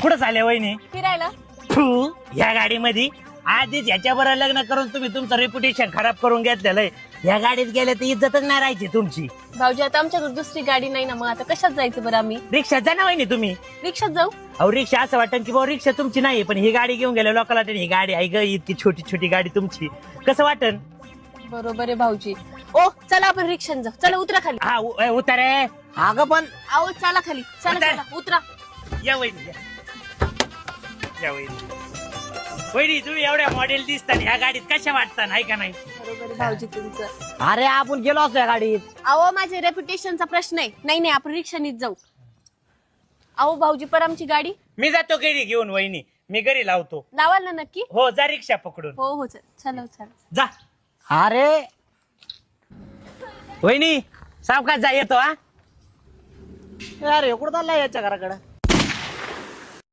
कुठं चालल्या वहिनी? फिरायला. तू या गाडीमध्ये आधीच याच्याबरोबर लग्न करून तुम्ही तुमचं रेप्युटेशन खराब करून घेतलेलं आहे. या गाडीत गेले तर इज्जतच नाही राहायची तुमची. भाऊजी आता आमच्याकडे दुसरी गाडी नाही ना, मग आता कशात जायचं बरं आम्ही? रिक्षात जा ना वहिनी तुम्ही. रिक्षात जाऊ. अहो रिक्षा असं वाटतं की बाबा रिक्षा तुमची नाही, पण ही गाडी घेऊन गेल्या लोकांना वाटेल ही गाडी आहे ग, इतकी छोटी छोटी गाडी तुमची. कसं बरोबर आहे भाऊजी. ओ चला आपण रिक्षात जाऊ. चला उतरा खाली. हा उतार आहे. अगं पण आओ चला खाली. चला उतर. चला उतरा. या वहिनी या वहिनी. वहिनी तुम्ही एवढ्या मॉडेल दिसतात, ह्या गाडीत कशा वाटतात आहे का नाही? बरोबर आहे भाऊजी तुमचं. अरे आपण गेलो असतो या गाडीत. अहो माझ्या रेप्युटेशनचा प्रश्न आहे. नाही आपण रिक्षानीच जाऊ. अहो भाऊजी पर आमची गाडी मी जातो घरी घेऊन वहिनी, मी घरी लावतो. लावाल ना नक्की? हो जा रिक्षा पकडून. हो हो चला चला. जा अरे वहिनी सावकाश जा, येतो हा. अरे कुठं चाललाय याच्या घराकडं?